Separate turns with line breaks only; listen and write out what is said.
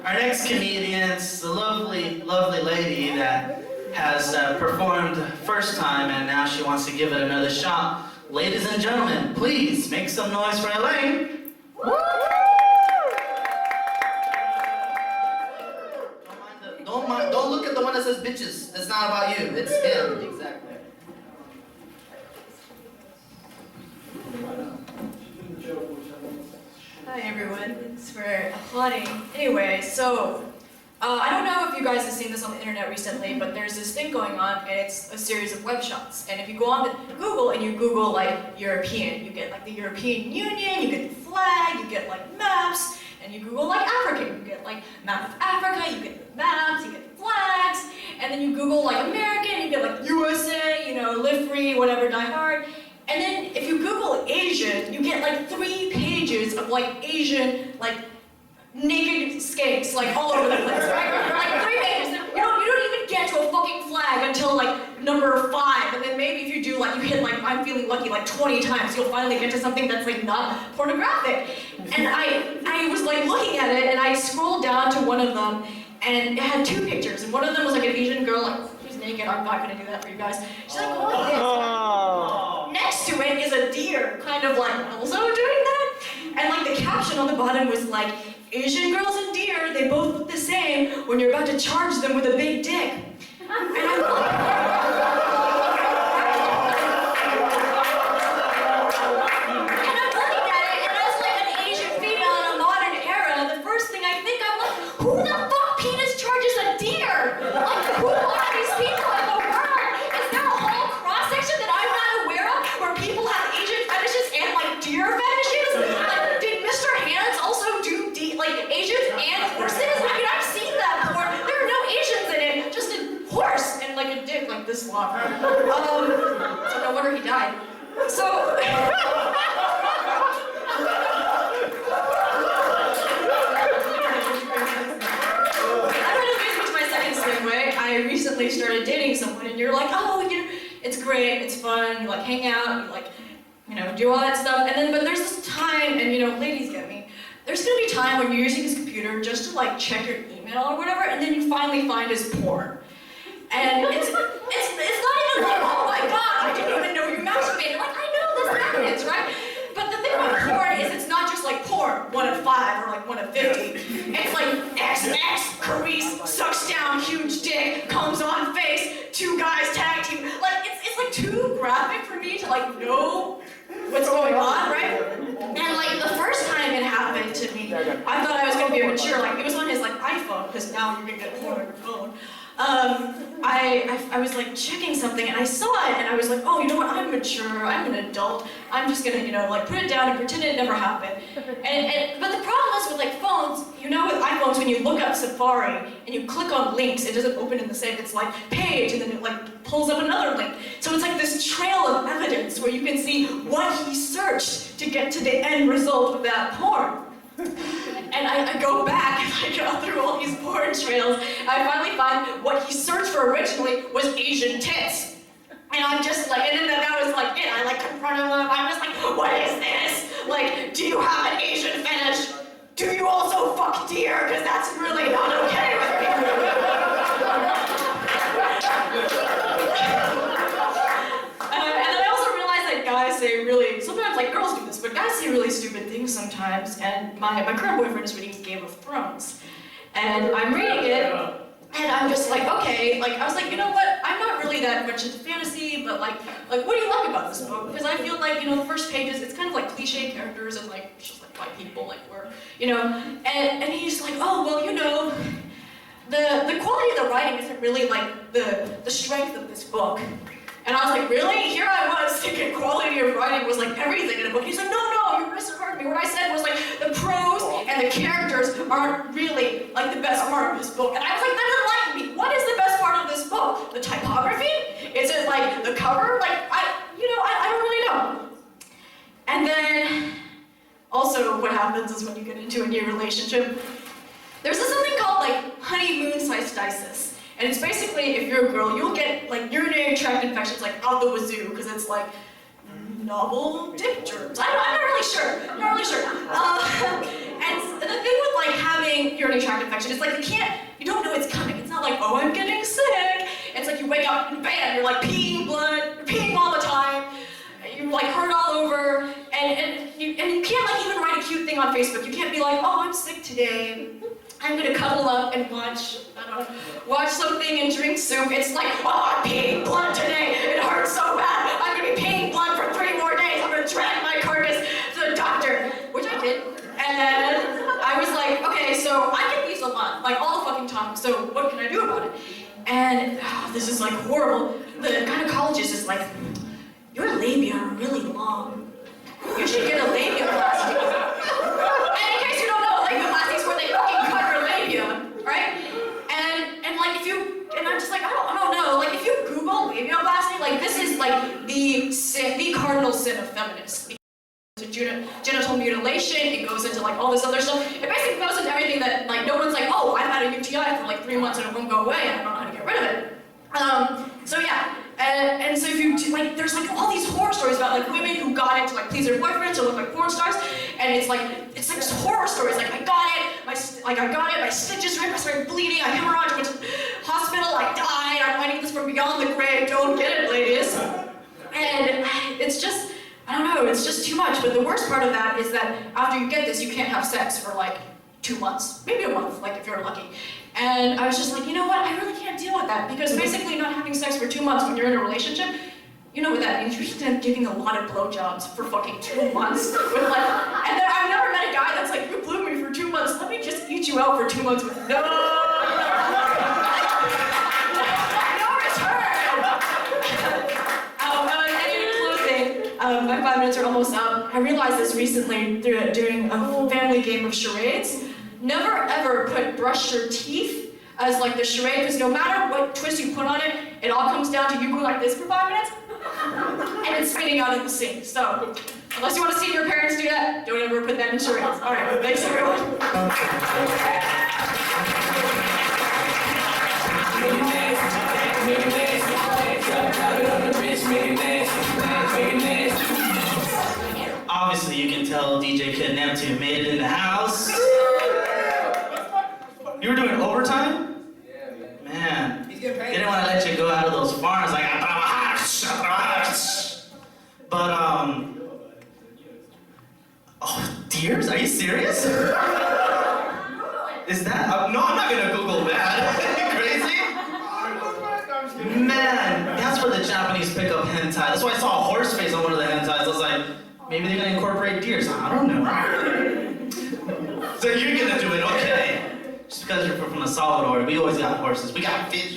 Our next comedian is a lovely, lovely lady that has performed first time and now she wants to give it another shot. Ladies and gentlemen, please make some noise for Alaine. Don't look at the one that says bitches. It's not about you. It's him, exactly.
Hi everyone, thanks for applauding. Anyway, so I don't know if you guys have seen this on the internet recently, but there's this thing going on, and it's a series of web shots. And if you go on to Google and you Google like European, you get like the European Union, you get the flag, you get like maps, and you Google like African, you get like map of Africa, you get the maps, you get the flags, and then you Google like American, you get like USA, you know, live free, whatever, die hard. And then if you Google Asian, you get like 3 pages of like Asian, like naked skanks, like all over the place, right? Like 3 pages. You don't even get to a fucking flag until like number 5. And then maybe if you do like, you hit like, I'm feeling lucky like 20 times, you'll finally get to something that's like not pornographic. And I was like looking at it and I scrolled down to one of them and it had 2 pictures. And one of them was like an Asian girl, like she's naked, I'm not gonna do that for you guys. She's like, oh, this. Next to it is a deer, kind of like also doing that. And like the caption on the bottom was like, Asian girls and deer, they both look the same when you're about to charge them with a big dick. And I'm like, and I'm looking at it, and as like an Asian female in a modern era, the first thing I think, I'm like, who the fuck penis charges a deer? Like, who are these people in the world? Is there a whole cross-section that I'm not aware of where people have Asian fetishes and like deer fetishes? Like, did Mr. Hands also do like Asians and horses? I mean, I've seen that before. There are no Asians in it, just a horse and like a dick like this long. So no wonder he died. So I don't know, to my second segue. I recently started dating someone, and you're like, oh, you know, it's great, it's fun. You like hang out, you like, you know, do all that stuff, and then but there's this time, and you know, ladies get me. There's gonna be time when you're using his computer just to like check your email or whatever, and then you finally find his porn. And it's not even like, oh my god, I didn't even know you masturbated. Like, I know this happens, right? But the thing about porn is it's not just like porn, 1 of 5 or like 1 of 50. It's like XX, Carice, sucks down, huge dick, comes on face, 2 guys tag team. Like, it's like too graphic for me to like know what's going on, right? And like the first time it happened to me, I thought I was gonna be immature. Like it was on his like iPhone, because now you're gonna get porn on your phone. I was like checking something and I saw it and I was like, oh, you know what? I'm mature. I'm an adult. I'm just gonna, you know, like put it down and pretend it never happened. But the problem is with like phones, you know, with iPhones, when you look up Safari and you click on links, it doesn't open in the same. It's like page and then it like pulls up another link. So it's like this trail of evidence where you can see what he searched to get to the end result of that porn. And I go back and I go through all these porn trails. I finally find what he searched for originally was Asian tits. And I'm just like, and then that was like it. I like confronted him. I'm just like, what is this? Like, do you have an Asian fetish? Do you also fuck deer? Because that's really not okay with me. And then I also realized that guys say really, sometimes like girls do this, but guys say really stupid things sometimes. And my current boyfriend is reading Game of Thrones. And I'm reading it, and I'm just like, okay, like I was like, you know what? I'm not really that much into fantasy, but like what do you like about this book? Because I feel like, you know, the first pages, it's kind of like cliche characters and like just like white people, like we're, you know, and he's like, oh well, you know, the quality of the writing isn't really like the strength of this book. And I was like, really? Here I was thinking quality of writing was like everything in a book. He's like, no, you misheard me. What I said was like the prose and the characters aren't really like the best part of this book. And I was like, that doesn't like me. What is the best part of this book? The typography? Is it like the cover? Like, I don't really know. And then also what happens is when you get into a new relationship, there's this something called like honeymoon cystitis. And it's basically, if you're a girl, you'll get like urinary tract infections like out the wazoo, because it's like novel dick germs. I'm not really sure. And the thing with like having urinary urinary tract infection. It's like you don't know it's coming. It's not like, oh, I'm getting sick. It's like you wake up and bam, you're like peeing blood, you're peeing all the time. You like hurt all over, and you can't like even write a cute thing on Facebook. You can't be like, oh, I'm sick today. I'm gonna cuddle up and watch something and drink soup. It's like, oh, I'm peeing blood today. It hurts so bad. I'm gonna be peeing blood for 3 more days. I'm gonna drag my carcass to the doctor, which I did. And then I was like, okay, so I get these a lot, like all the fucking time. So what can I do about it? And this is like horrible. The gynecologist is like, your labia are really long. You should get a labiaplasty. And in case you don't know, labiaplasty is where they fucking cut your labia, right? And like and I'm just like, I don't know. Like if you Google labiaplasty, like this is like the cardinal sin of feminists. To genital mutilation, it goes into like all this other stuff. It basically goes into everything that like no one's like, oh, I've had a UTI for like 3 months and it won't go away and I don't know how to get rid of it. So yeah. And so if you do, like, there's like all these horror stories about like women who got it to like please their boyfriends or look like porn stars, and it's like horror stories. Like I got it, my stitches ripped, I started bleeding, I hemorrhaged, went to the hospital, I died. I'm finding this from beyond the grave. Don't get it, ladies. And it's just, I don't know, it's just too much. But the worst part of that is that after you get this, you can't have sex for like 2 months, maybe a month, like if you're lucky. And I was just like, you know what, I really can't deal with that, because basically not having sex for 2 months when you're in a relationship, you know what that means. You're just giving a lot of blowjobs for fucking 2 months. With like, and then I've never met a guy that's like, you blew me for 2 months, let me just eat you out for 2 months with no return. And in closing, my 5 minutes are almost up. I realized this recently during a family game of charades. Never ever brush your teeth as like the charade, because no matter what twist you put on it, it all comes down to you go like this for 5 minutes, and it's spitting out in the sink. So, unless you want to see your parents do that, don't ever put that in charades. All right, thanks everyone.
Obviously, you can tell DJ Kid Neptune made it in the house. You were doing overtime?
Yeah,
Man.
He's getting paid.
They didn't want to let you go out of those farms like, but, oh, deers? Are you serious? Is that, no, I'm not gonna Google that. Are you crazy? Man, that's where the Japanese pick up hentai. That's why I saw a horse face on one of the hentais. I was like, maybe they're gonna incorporate deers. I don't know. So you're gonna do it, okay. Just because you're from El Salvador, we always got horses. We got fish.